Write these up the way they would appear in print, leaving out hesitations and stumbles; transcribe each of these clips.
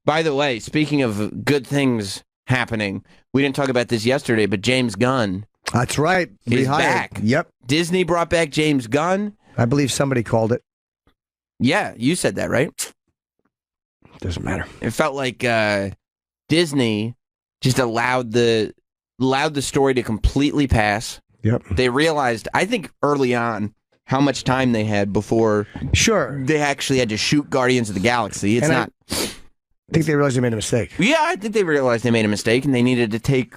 By the way, speaking of good things happening, we didn't talk about this yesterday, but James Gunn That's right. is Rehired. back. Yep. Disney brought back James Gunn. I believe somebody called it. Yeah, you said that, right? Doesn't matter. It felt like Disney just allowed the story to completely pass. Yep. They realized, I think early on, how much time they had before they actually had to shoot Guardians of the Galaxy. It's not. I think they realized they made a mistake. Yeah, I think they realized they made a mistake and they needed to take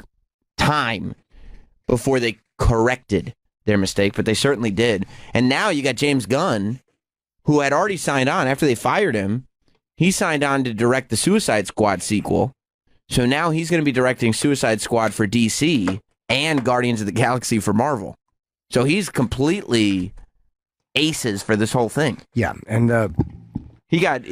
time before they corrected their mistake, but they certainly did. And now you got James Gunn, who had already signed on after they fired him. He signed on to direct the Suicide Squad sequel. So now he's going to be directing Suicide Squad for DC and Guardians of the Galaxy for Marvel. So he's completely aces for this whole thing. Yeah, and he got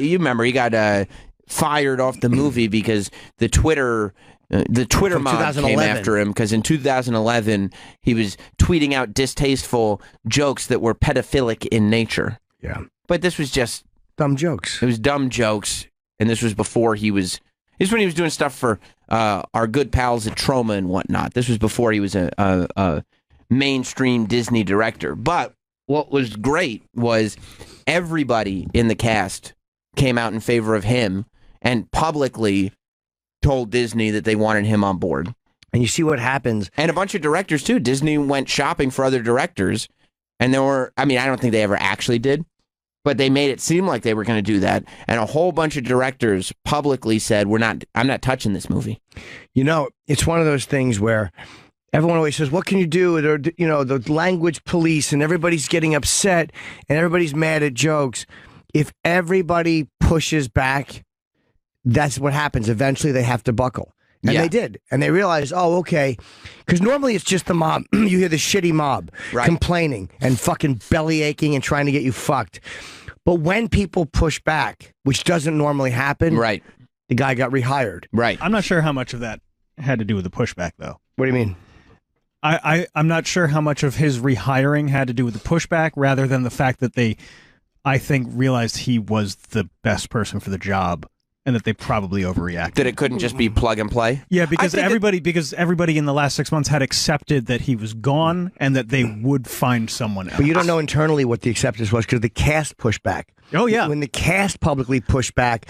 fired off the movie because the Twitter mob came after him because in 2011 he was tweeting out distasteful jokes that were pedophilic in nature. Yeah, but this was just dumb jokes. It was dumb jokes, and this was before he was. This is when he was doing stuff for our good pals at Troma and whatnot. This was before he was a mainstream Disney director. But what was great was everybody in the cast came out in favor of him and publicly told Disney that they wanted him on board. And you see what happens. And a bunch of directors, too. Disney went shopping for other directors. And there were, I don't think they ever actually did, but they made it seem like they were going to do that. And a whole bunch of directors publicly said, I'm not touching this movie. You know, it's one of those things where everyone always says, what can you do? Or, the language police and everybody's getting upset and everybody's mad at jokes. If everybody pushes back, that's what happens. Eventually they have to buckle. And they did. And they realized, oh, okay. Because normally it's just the mob. You hear the shitty mob complaining and fucking belly aching and trying to get you fucked. But when people push back, which doesn't normally happen, the guy got rehired. Right. I'm not sure how much of that had to do with the pushback, though. What do you mean? I'm not sure how much of his rehiring had to do with the pushback rather than the fact that they, I think, realized he was the best person for the job. And that they probably overreacted. That it couldn't just be plug and play? Yeah, because everybody in the last 6 months had accepted that he was gone and that they would find someone else. But you don't know internally what the acceptance was because the cast pushed back. Oh, yeah. When the cast publicly pushed back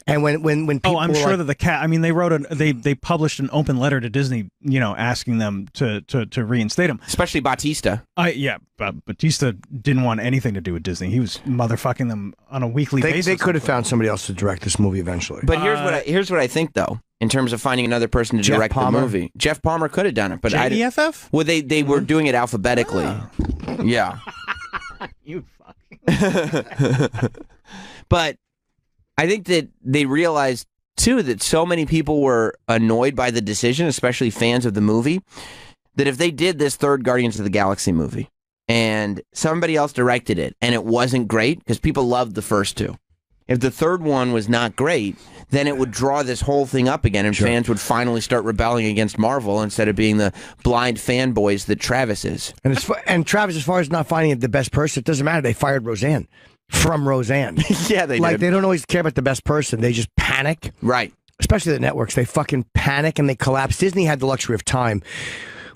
and when people I'm sure that the cast, they published an open letter to Disney, asking them to reinstate him. Especially Bautista. Bautista didn't want anything to do with Disney. He was motherfucking them on a weekly basis. They could have found somebody else to direct this movie eventually. But here's what I think, though, in terms of finding another person to direct the movie. Jeff Palmer could have done it, but JEFF? Well, they were doing it alphabetically. Yeah. You fuck. But I think that they realized, too, that so many people were annoyed by the decision, especially fans of the movie, that if they did this third Guardians of the Galaxy movie and somebody else directed it and it wasn't great, because people loved the first two, if the third one was not great, then it would draw this whole thing up again and fans would finally start rebelling against Marvel instead of being the blind fanboys that Travis is. And Travis, as far as not finding the best person, it doesn't matter. They fired Roseanne from Roseanne. Yeah, they did. They don't always care about the best person. They just panic. Right. Especially the networks. They fucking panic and they collapse. Disney had the luxury of time,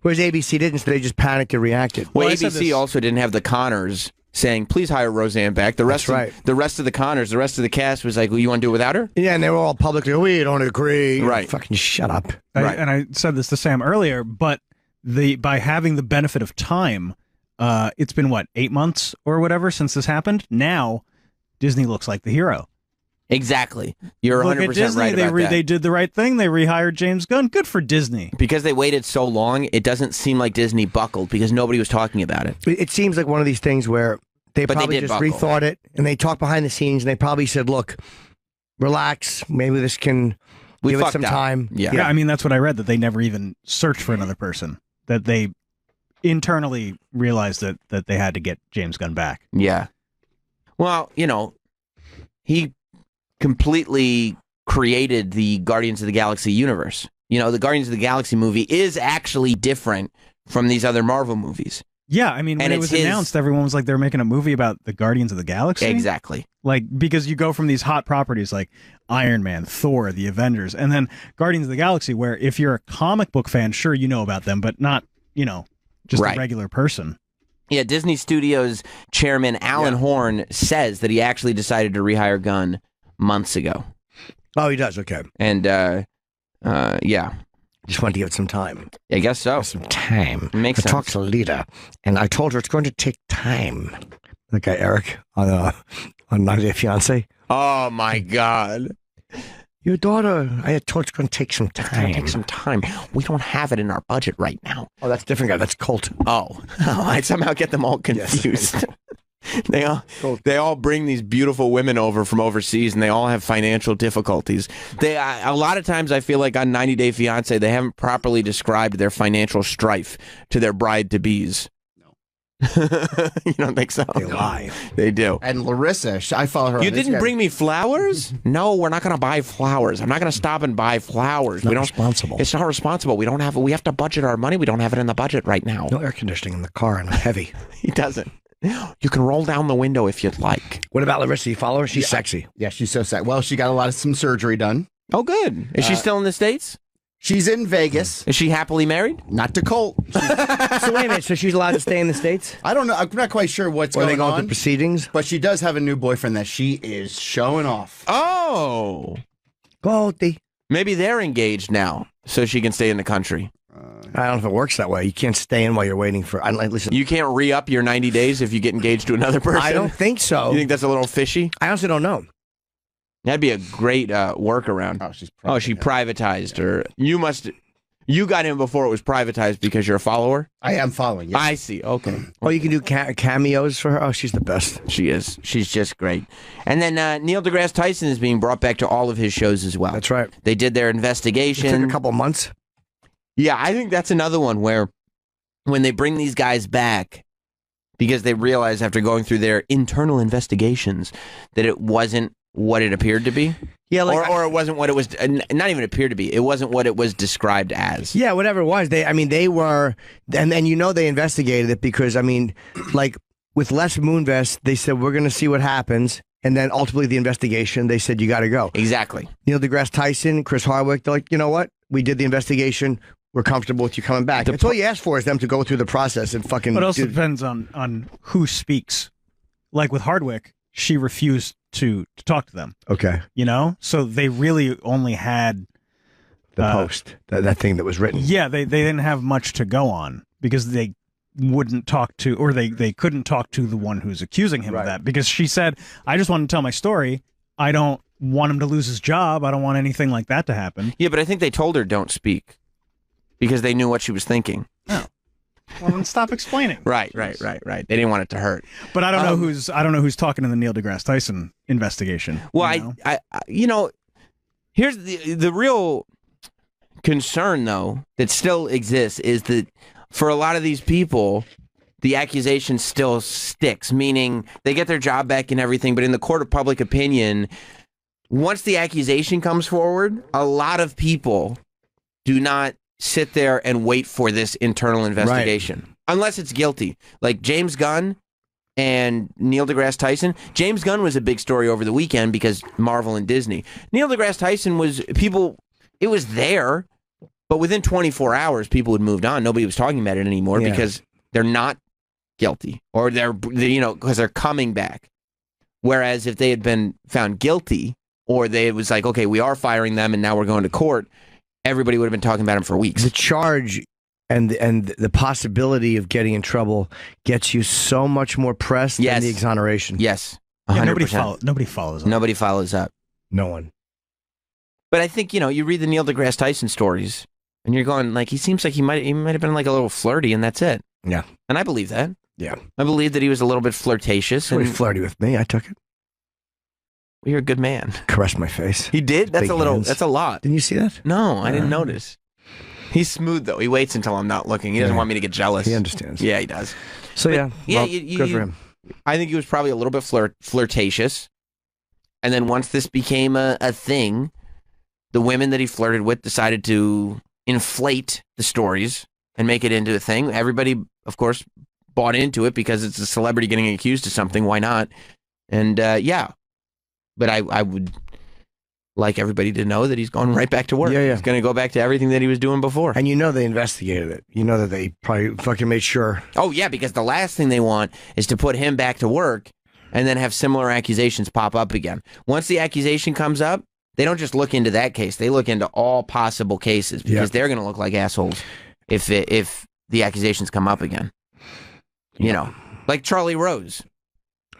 whereas ABC didn't, so they just panicked and reacted. Well, ABC also didn't have the Connors saying, please hire Roseanne back. The rest of the Connors, the rest of the cast was like, well, you want to do it without her? Yeah, and they were all publicly, we don't agree. Right. Fucking shut up. And I said this to Sam earlier, but by having the benefit of time, it's been, 8 months or whatever since this happened? Now, Disney looks like the hero. Exactly. You're 100% Disney, right about that. They did the right thing. They rehired James Gunn. Good for Disney. Because they waited so long, it doesn't seem like Disney buckled because nobody was talking about it. It seems like one of these things where they probably just rethought it and they talked behind the scenes and they probably said, look, relax. Maybe this can give it some time. Yeah. That's what I read, that they never even searched for another person, that they internally realized that they had to get James Gunn back. Yeah. Well, he completely created the Guardians of the Galaxy universe. The Guardians of the Galaxy movie is actually different from these other Marvel movies. Yeah, I mean, when And it it's was announced, everyone was like, they're making a movie about the Guardians of the Galaxy. Exactly. Like, because you go from these hot properties like Iron Man, Thor, the Avengers, and then Guardians of the Galaxy, where if you're a comic book fan, sure, you know about them, but not, just Right. a regular person. Yeah, Disney Studios chairman Alan Horn says that he actually decided to rehire Gunn months ago. Oh, he does. Okay. And, yeah, Just wanted to give it some time. I guess so. Some time. Makes I talked sense. to Lita, and I told her it's going to take time. That guy Eric on 90 Day Fiance. Oh, my God. Your daughter, I had told it's going to take some It's going time. to take some time. We don't have it in our budget right now. Oh, that's a different guy. That's Colt. Oh, I somehow get them all confused. They all bring these beautiful women over from overseas, and they all have financial difficulties. A lot of times I feel like on 90 Day Fiance, they haven't properly described their financial strife to their bride-to-be's. You don't think so? They lie. They do. And Larissa, I follow her. You on didn't Instagram. bring me flowers? No, we're not going to buy flowers. I'm not going to stop and buy flowers. Not responsible. It's not responsible. We have to budget our money. We don't have it in the budget right now. No air conditioning in the car, and I'm heavy. He doesn't. You can roll down the window if you'd like. What about Larissa? You follow her? She's sexy. Yeah, she's so sad. Well, she got some surgery done. Oh, good. Is she still in the States? She's in Vegas. Is she happily married? Not to Colt. So wait a minute. So she's allowed to stay in the States? I don't know. I'm not quite sure what's Or are they going going on. through proceedings? But she does have a new boyfriend that she is showing off. Oh. Goldie. Maybe they're engaged now, so she can stay in the country. I don't know if it works that way. You can't stay in while you're waiting for. Listen, You can't re-up your 90 days if you get engaged to another person? I don't think so. You think that's a little fishy? I honestly don't know. That'd be a great workaround. Oh, she's She privatized her. You got in before it was privatized because you're a follower? I am following. Yes. I see. Okay. Oh, you can do cameos for her. Oh, she's the best. She is. She's just great. And then Neil deGrasse Tyson is being brought back to all of his shows as well. That's right. They did their It investigation. took a couple months. Yeah, I think that's another one where when they bring these guys back, because they realize after going through their internal investigations that it wasn't what it appeared to be. Yeah, or it wasn't what it was, not even appeared to be. It wasn't what it was described as. Yeah, whatever it was. They were, and then they investigated it because with Les Moonves, they said we're going to see what happens, and then ultimately the investigation, they said you got to go. Exactly. Neil deGrasse Tyson, Chris Hardwick, they're like, you know what? We did the investigation. We're comfortable with you coming back. That's all you ask for is them to go through the process and fucking. But it also depends on who speaks. Like with Hardwick, she refused to talk to them. Okay. So they really only had The post, that thing that was written. Yeah, they didn't have much to go on because they wouldn't talk to, or they couldn't talk to the one who's accusing him of that, because she said, I just want to tell my story. I don't want him to lose his job. I don't want anything like that to happen. Yeah, but I think they told her don't speak because they knew what she was thinking. Well, then stop explaining. Right. They didn't want it to hurt. But I don't know who's talking in the Neil deGrasse Tyson investigation. Well, here's the real concern though that still exists is that for a lot of these people, the accusation still sticks, meaning they get their job back and everything, but in the court of public opinion, once the accusation comes forward, a lot of people do not sit there and wait for this internal investigation. Unless it's guilty. Like James Gunn and Neil deGrasse Tyson. James Gunn was a big story over the weekend because Marvel and Disney. Neil deGrasse Tyson it was there, but within 24 hours, people had moved on. Nobody was talking about it anymore because they're not guilty, or because they're coming back. Whereas if they had been found guilty, or it was like, okay, we are firing them and now we're going to court, everybody would have been talking about him for weeks. The charge and the possibility of getting in trouble gets you so much more press than the exoneration. Yes. 100%. Yeah, nobody follows up. Nobody follows up. No one. But I think, you read the Neil deGrasse Tyson stories and you're going, like, he seems like he might have been like a little flirty and that's it. Yeah. And I believe that. Yeah. I believe that he was a little bit flirtatious. Somebody flirty with me. I took it. Well, you're a good man. Caressed my face. He did? That's Big a little, hands. that's a lot. Didn't you see that? No, I didn't notice. He's smooth, though. He waits until I'm not looking. He doesn't want me to get jealous. He understands. Yeah, he does. So, But, good for him. I think he was probably a little bit flirtatious. And then once this became a thing, the women that he flirted with decided to inflate the stories and make it into a thing. Everybody, of course, bought into it because it's a celebrity getting accused of something. Why not? And yeah, but I would like everybody to know that he's going right back to work. Yeah. He's going to go back to everything that he was doing before. And they investigated it. You know that they probably fucking made sure. Oh, yeah, because the last thing they want is to put him back to work and then have similar accusations pop up again. Once the accusation comes up, they don't just look into that case. They look into all possible cases because they're going to look like assholes if the accusations come up again. You know, like Charlie Rose.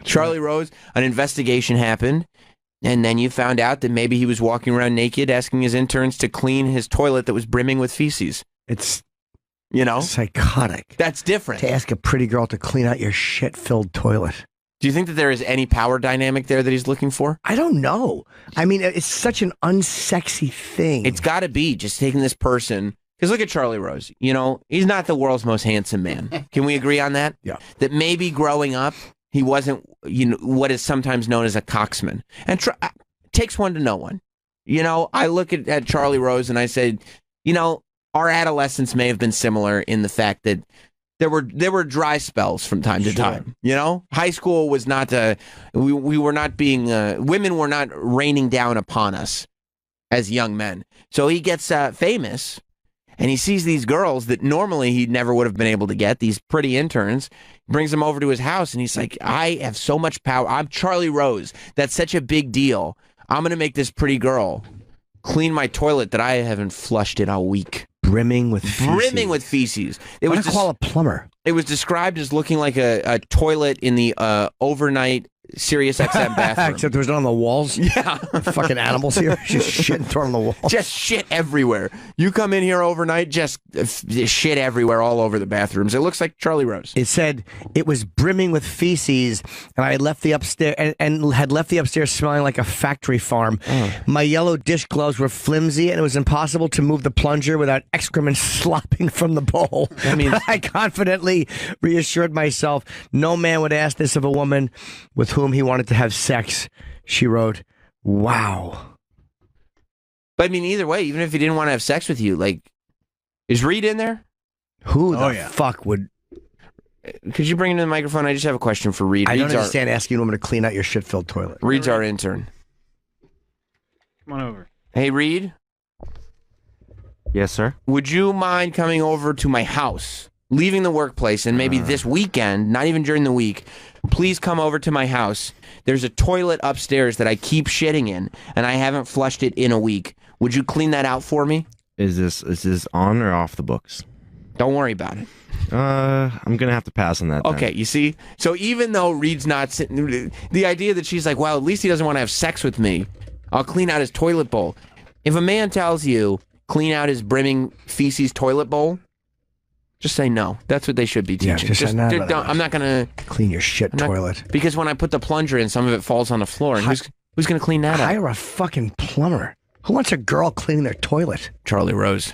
Charlie Rose, an investigation happened. And then you found out that maybe he was walking around naked asking his interns to clean his toilet that was brimming with feces. It's, Oh. psychotic. That's different. To ask a pretty girl to clean out your shit-filled toilet. Do you think that there is any power dynamic there that he's looking for? I don't know. I mean, it's such an unsexy thing. It's got to be just taking this person. Because look at Charlie Rose. He's not the world's most handsome man. Can we agree on that? Yeah. That maybe growing up, he wasn't, what is sometimes known as a coxman. And takes one to know one. I look at Charlie Rose and I say, our adolescence may have been similar in the fact that there were dry spells from time to time. High school was not, we were not being, women were not raining down upon us as young men. So he gets famous. And he sees these girls that normally he never would have been able to get, these pretty interns, brings them over to his house, and he's like, I have so much power. I'm Charlie Rose. That's such a big deal. I'm going to make this pretty girl clean my toilet that I haven't flushed in a week. Brimming with feces. Brimming with feces. What do you call a plumber? It was described as looking like a toilet in the overnight Sirius XM bathroom. Except there was none on the walls. Yeah. Fucking animals here. Just shit and thrown on the wall. Just shit everywhere. You come in here overnight, just shit everywhere all over the bathrooms. It looks like Charlie Rose. It said it was brimming with feces, and I left the upstairs and had left the upstairs smelling like a factory farm. My yellow dish gloves were flimsy, and it was impossible to move the plunger without excrement slopping from the bowl. I mean, I confidently reassured myself no man would ask this of a woman with whom he wanted to have sex. She wrote, "Wow." But I mean, either way, even if he didn't want to have sex with you, like, is Reed in there? Who the fuck would? Could you bring him to the microphone? I just have a question for Reed. I don't understand asking a woman to clean out your shit-filled toilet. Reed's our intern. Come on over. Hey, Reed. Yes, sir. Would you mind coming over to my house, leaving the workplace, and maybe this weekend, not even during the week, please come over to my house. There's a toilet upstairs that I keep shitting in, and I haven't flushed it in a week. Would you clean that out for me? Is this on or off the books? Don't worry about it. I'm gonna have to pass on that. Okay, then. you see? So even though Reed's not sitting, the idea that she's like, well, at least he doesn't want to have sex with me. I'll clean out his toilet bowl. If a man tells you, clean out his brimming feces toilet bowl, just say no. That's what they should be teaching. just say no. I'm not going to clean your shit toilet. Because when I put the plunger in, some of it falls on the floor. And who's going to clean that up? Hire a fucking plumber. Who wants a girl cleaning their toilet? Charlie Rose.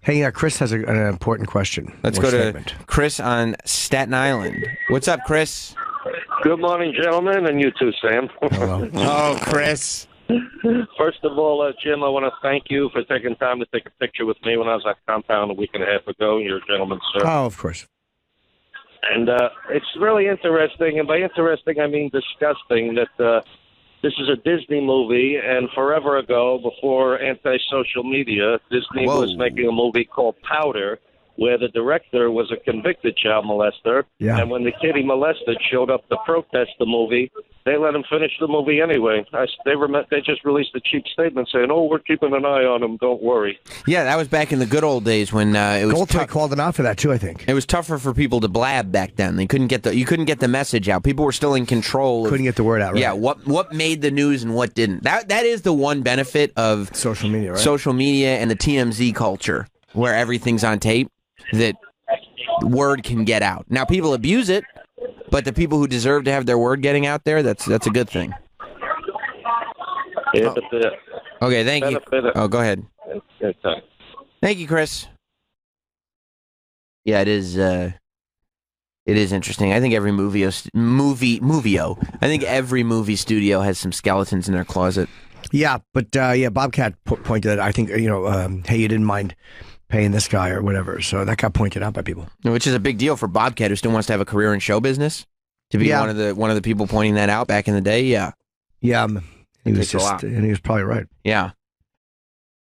Hey, Chris has an important question. Let's go to Chris on Staten Island. What's up, Chris? Good morning, gentlemen, and you too, Sam. Hello. Oh, Chris. First of all, Jim, I want to thank you for taking time to take a picture with me when I was at Compound a week and a half ago. You're a gentleman, sir. Oh, of course. And it's really interesting, and by interesting I mean disgusting, that this is a Disney movie, and forever ago, before anti-social media, Disney was making a movie called Powder, where the director was a convicted child molester, and when the kid he molested showed up to protest the movie, they let him finish the movie anyway. They just released a cheap statement saying, "Oh, we're keeping an eye on him. Don't worry." Yeah, that was back in the good old days when it was Goldthwait called him out for that too. I think it was tougher for people to blab back then. You couldn't get the message out. People were still in control. Couldn't get the word out. Right? Yeah, what made the news and what didn't. That is the one benefit of social media, right? Social media and the TMZ culture, where everything's on tape. That word can get out. Now people abuse it, but the people who deserve to have their word getting out there, that's a good thing. Yeah, okay, thank you. Oh, go ahead. Thank you, Chris. Yeah, it is interesting. I think every movie. I think every movie studio has some skeletons in their closet. Yeah, but Bobcat pointed out. I think hey, you didn't mind paying this guy or whatever. So that got pointed out by people. Which is a big deal for Bobcat, who still wants to have a career in show business. To be one of the people pointing that out back in the day, yeah. Yeah, he was takes a lot. and he was probably right. Yeah.